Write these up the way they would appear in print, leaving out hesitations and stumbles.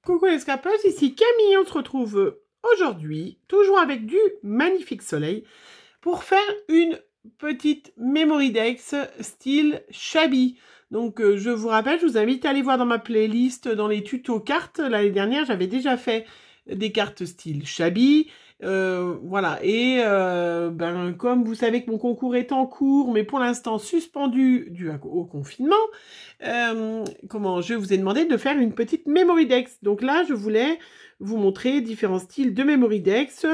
Coucou les scrapeuses, ici Camille, on se retrouve aujourd'hui, toujours avec du magnifique soleil, pour faire une petite Memory Dex style Shabby. Donc je vous rappelle, je vous invite à aller voir dans ma playlist, dans les tutos cartes. L'année dernière, j'avais déjà fait des cartes style Shabby. Voilà, et comme vous savez que mon concours est en cours, mais pour l'instant suspendu dû au confinement, je vous ai demandé de faire une petite Memory Dex. Donc là, je voulais vous montrer différents styles de Memory Dex,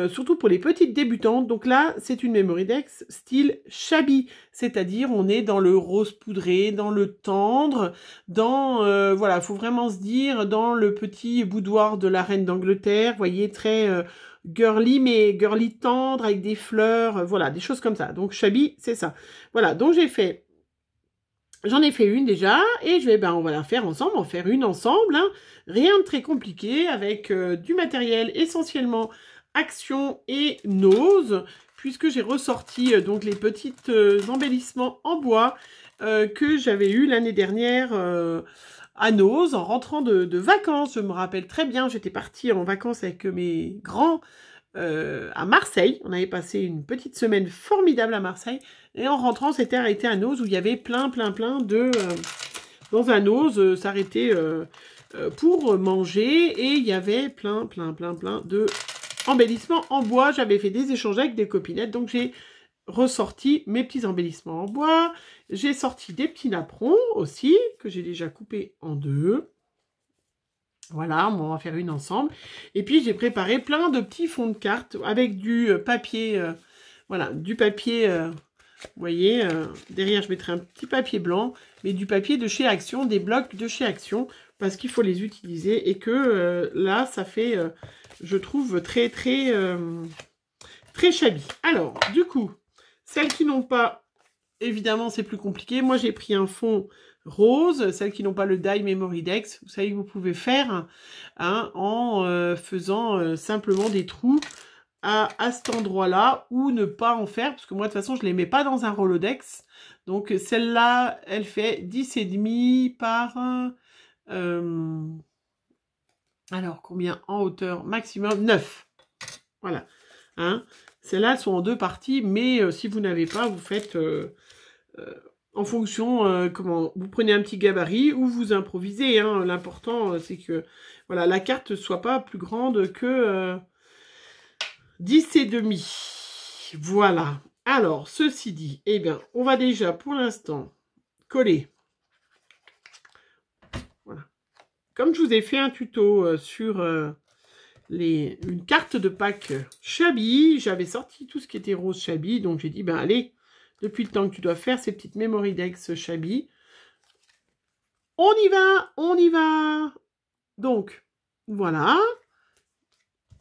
surtout pour les petites débutantes. Donc là, c'est une Memory Dex style Shabby, c'est-à-dire on est dans le rose poudré, dans le tendre, dans, voilà, faut vraiment se dire, dans le petit boudoir de la reine d'Angleterre, vous voyez, très girly, mais girly tendre, avec des fleurs, voilà, des choses comme ça. Donc Shabby, c'est ça. Voilà, donc j'en ai fait une déjà, et on va la faire ensemble, en faire une ensemble, hein. Rien de très compliqué, avec du matériel essentiellement Action et Nose, puisque j'ai ressorti donc les petits embellissements en bois que j'avais eu l'année dernière à Nose, en rentrant de vacances. Je me rappelle très bien, j'étais partie en vacances avec mes grands à Marseille. On avait passé une petite semaine formidable à Marseille. Et en rentrant, c'était arrêté à Nose où il y avait plein de... dans un Nose, s'arrêter pour manger. Et il y avait plein de embellissements en bois. J'avais fait des échanges avec des copinettes. Donc j'ai ressorti mes petits embellissements en bois. J'ai sorti des petits napperons aussi, que j'ai déjà coupés en deux. Voilà, on va en faire une ensemble. Et puis, j'ai préparé plein de petits fonds de cartes avec du papier, voilà, du papier, vous voyez, derrière, je mettrai un petit papier blanc, mais du papier de chez Action, des blocs de chez Action, parce qu'il faut les utiliser et que là, ça fait, je trouve, très shabby. Alors, du coup, celles qui n'ont pas, évidemment, c'est plus compliqué. Moi, j'ai pris un fond rose. Celles qui n'ont pas le Die Memory Dex, vous savez que vous pouvez faire hein, en faisant simplement des trous à cet endroit-là, ou ne pas en faire, parce que moi, de toute façon, je ne les mets pas dans un Rolodex. Donc, celle-là, elle fait 10,5 par... alors, combien en hauteur maximum? 9. Voilà. Hein. Celles-là, elles sont en deux parties, mais si vous n'avez pas, vous faites... en fonction, vous prenez un petit gabarit ou vous improvisez. Hein. L'important, c'est que voilà, la carte ne soit pas plus grande que 10,5. Voilà. Alors, ceci dit, eh bien, on va déjà, pour l'instant, coller. Voilà. Comme je vous ai fait un tuto sur une carte de Pâques Shabby, j'avais sorti tout ce qui était rose Shabby, donc j'ai dit, ben allez, depuis le temps que tu dois faire ces petites Memory Dex Shabby. On y va, on y va. Donc, voilà.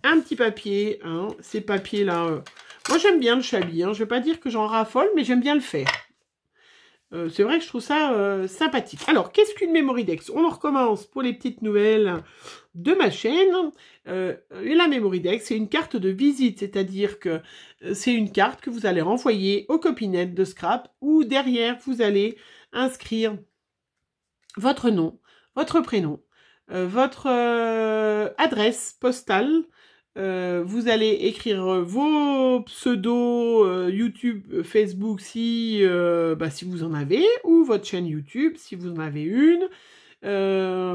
Un petit papier, hein, ces papiers-là. Moi, j'aime bien le Shabby. Hein, je ne vais pas dire que j'en raffole, mais j'aime bien le faire. C'est vrai que je trouve ça sympathique. Alors, qu'est-ce qu'une Memory Dex? On en recommence pour les petites nouvelles de ma chaîne. La Memory Dex, c'est une carte de visite, c'est-à-dire que c'est une carte que vous allez renvoyer aux copinettes de scrap, où derrière, vous allez inscrire votre nom, votre prénom, votre adresse postale. Vous allez écrire vos pseudos YouTube, Facebook si vous en avez, ou votre chaîne YouTube si vous en avez une.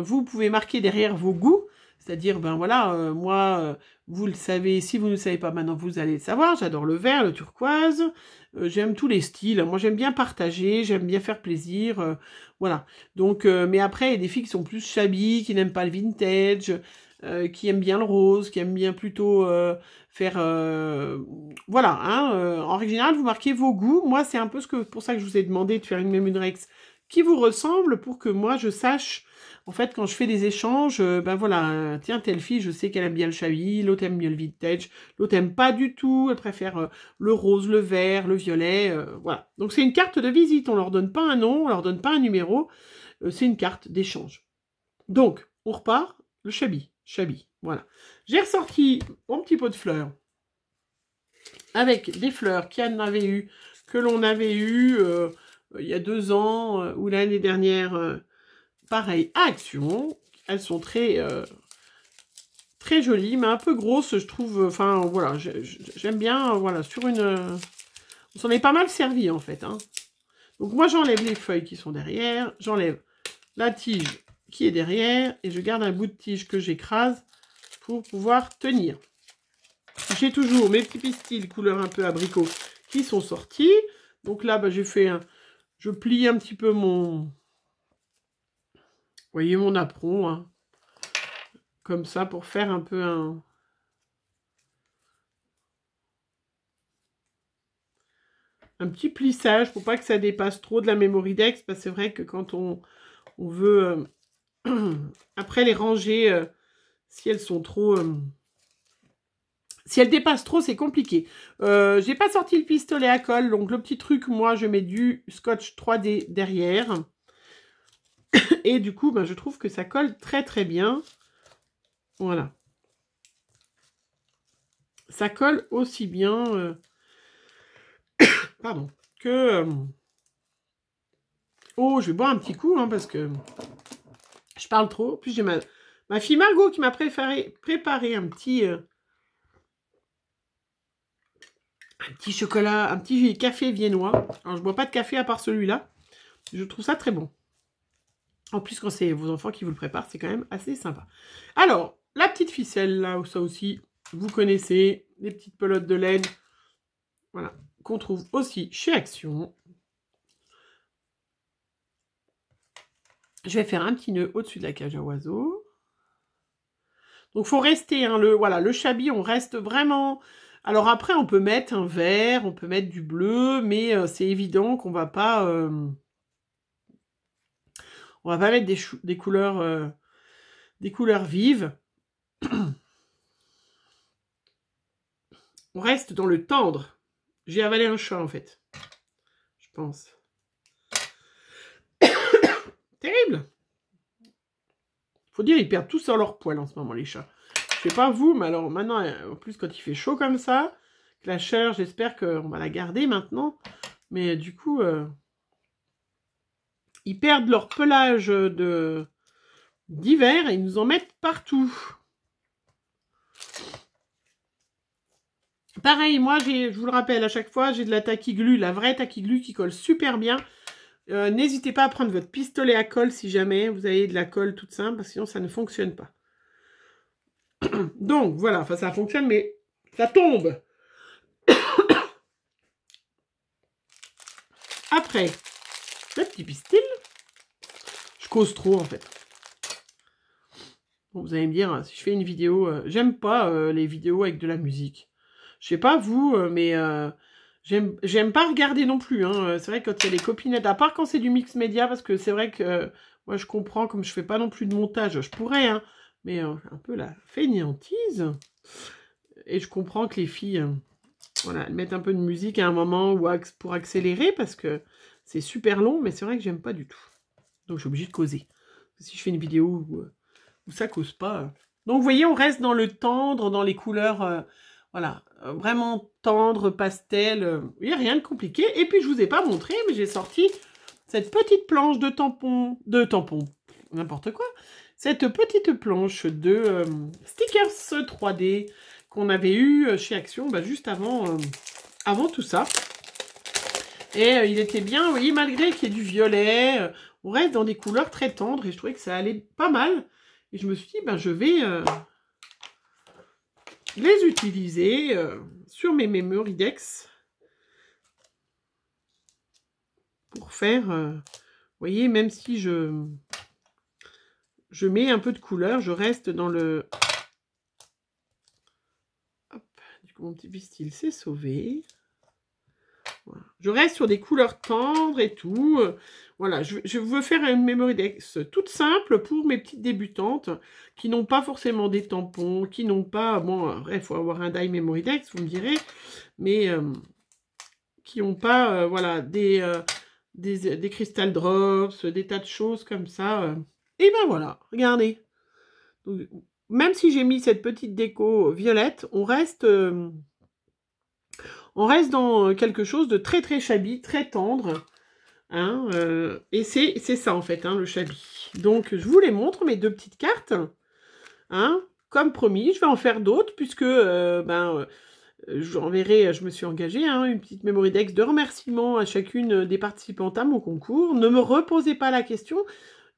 Vous pouvez marquer derrière vos goûts, c'est-à-dire, moi, vous le savez, si vous ne le savez pas maintenant, vous allez le savoir, j'adore le vert, le turquoise, j'aime tous les styles, moi j'aime bien partager, j'aime bien faire plaisir, voilà. Donc, mais après, il y a des filles qui sont plus shabby, qui n'aiment pas le vintage, qui aiment bien le rose, qui aiment bien plutôt faire... voilà, hein, en règle générale, vous marquez vos goûts. Moi, c'est un peu pour ça que je vous ai demandé de faire une Memory Dex qui vous ressemble, pour que moi, je sache, en fait, quand je fais des échanges, tiens, telle fille, je sais qu'elle aime bien le shabby, l'autre aime mieux le vintage, l'autre aime pas du tout, elle préfère le rose, le vert, le violet, voilà. Donc, c'est une carte de visite, on leur donne pas un nom, on leur donne pas un numéro, c'est une carte d'échange. Donc, on repart, le shabby, voilà. J'ai ressorti mon petit pot de fleurs avec des fleurs que l'on avait eu il y a 2 ans ou l'année dernière, pareil, à Action. Elles sont très, très jolies, mais un peu grosses, je trouve. Enfin, voilà, j'aime bien, voilà, sur une... on s'en est pas mal servi, en fait. Hein. Donc, moi, j'enlève les feuilles qui sont derrière. J'enlève la tige qui est derrière. Et je garde un bout de tige que j'écrase pour pouvoir tenir. J'ai toujours mes petits pistils couleur un peu abricot qui sont sortis. Donc là, bah, j'ai fait un... Je plie un petit peu mon... Vous voyez mon apron, hein. Comme ça, pour faire un peu un petit plissage, pour pas que ça dépasse trop de la Memorydex, parce que c'est vrai que quand on veut, après les ranger, si elles sont trop... si elles dépassent trop, c'est compliqué. J'ai pas sorti le pistolet à colle, donc le petit truc, moi, je mets du scotch 3D derrière. Et du coup, ben, je trouve que ça colle très très bien. Voilà. Ça colle aussi bien pardon, que... oh, je vais boire un petit coup, hein, parce que je parle trop. En plus, j'ai ma fille Margot qui m'a préparé un petit chocolat, un petit café viennois. Alors, je bois pas de café à part celui-là. Je trouve ça très bon. En plus, quand c'est vos enfants qui vous le préparent, c'est quand même assez sympa. Alors, la petite ficelle, là, ça aussi, vous connaissez, les petites pelotes de laine, voilà, qu'on trouve aussi chez Action. Je vais faire un petit nœud au-dessus de la cage à oiseaux. Donc, il faut rester, hein, le chablis, on reste vraiment... Alors après, on peut mettre un vert, on peut mettre du bleu, mais c'est évident qu'on va pas... on va pas mettre des couleurs vives. On reste dans le tendre. J'ai avalé un chat, en fait. Je pense. Terrible. Faut dire, ils perdent tous sur leur poil en ce moment, les chats. Je sais pas vous, mais alors maintenant, en plus, quand il fait chaud comme ça, la chaleur, j'espère qu'on va la garder maintenant. Mais du coup, ils perdent leur pelage d'hiver et ils nous en mettent partout. Pareil, moi, je vous le rappelle à chaque fois, j'ai de la taquiglu, la vraie taquiglu qui colle super bien. N'hésitez pas à prendre votre pistolet à colle si jamais vous avez de la colle toute simple, parce que sinon ça ne fonctionne pas. Donc voilà, enfin ça fonctionne, mais ça tombe. Après, le petit pistil. Je cause trop en fait. Bon, vous allez me dire, si je fais une vidéo, j'aime pas les vidéos avec de la musique. Je sais pas vous, mais j'aime pas regarder non plus. Hein. C'est vrai que quand il y a des copinettes, à part quand c'est du mix média, parce que c'est vrai que moi je comprends, comme je fais pas non plus de montage, je pourrais, hein, mais un peu la fainéantise. Et je comprends que les filles, voilà, elles mettent un peu de musique à un moment ou pour accélérer, parce que c'est super long, mais c'est vrai que j'aime pas du tout. Donc je suis obligée de causer. Si je fais une vidéo où ça cause pas. Donc vous voyez, on reste dans le tendre, dans les couleurs... voilà, vraiment tendre, pastel, il n'y a rien de compliqué. Et puis, je ne vous ai pas montré, mais j'ai sorti cette petite planche de tampons, n'importe quoi. Cette petite planche de stickers 3D qu'on avait eu chez Action, bah, juste avant tout ça. Et il était bien, vous voyez, malgré qu'il y ait du violet, on reste dans des couleurs très tendres et je trouvais que ça allait pas mal. Et je me suis dit, ben, je vais... les utiliser sur mes Memorydex pour faire, vous voyez, même si je mets un peu de couleur, je reste dans le... Hop, du coup, mon petit pistil s'est sauvé. Voilà. Je reste sur des couleurs tendres et tout. Voilà, je veux faire une Memorydex toute simple pour mes petites débutantes qui n'ont pas forcément des tampons, qui n'ont pas... Bon, bref, il faut avoir un die Memorydex, vous me direz, mais qui n'ont pas, voilà, des crystal drops, des tas de choses comme ça. Et ben voilà, regardez. Donc, même si j'ai mis cette petite déco violette, on reste dans quelque chose de très très shabby, très tendre. Hein, et c'est ça en fait, hein, le Chabi. Donc je vous les montre, mes 2 petites cartes. Hein, comme promis, je vais en faire d'autres, puisque j'enverrai, je me suis engagée, hein, une petite memory dex de remerciements à chacune des participantes à mon concours. Ne me reposez pas la question,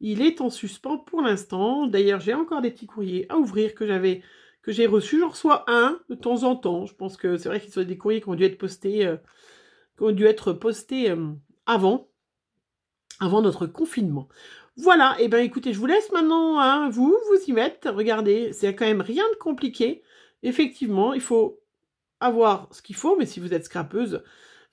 il est en suspens pour l'instant. D'ailleurs, j'ai encore des petits courriers à ouvrir que j'ai reçus. J'en reçois un de temps en temps. Je pense que c'est vrai qu'ils sont des courriers qui ont dû être postés, avant notre confinement. Voilà, et bien écoutez, je vous laisse maintenant, hein, vous y mettre. Regardez, c'est quand même rien de compliqué. Effectivement, il faut avoir ce qu'il faut, mais si vous êtes scrapeuse,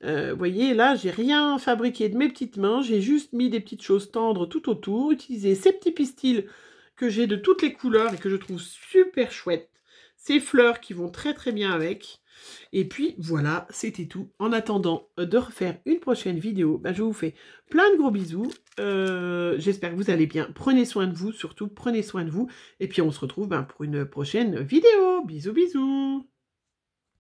vous voyez, là, j'ai rien fabriqué de mes petites mains, j'ai juste mis des petites choses tendres tout autour, utilisé ces petits pistils que j'ai de toutes les couleurs et que je trouve super chouettes. Ces fleurs qui vont très très bien avec. Et puis voilà, c'était tout. En attendant de refaire une prochaine vidéo, je vous fais plein de gros bisous. J'espère que vous allez bien. Prenez soin de vous, surtout prenez soin de vous. Et puis on se retrouve pour une prochaine vidéo. Bisous bisous.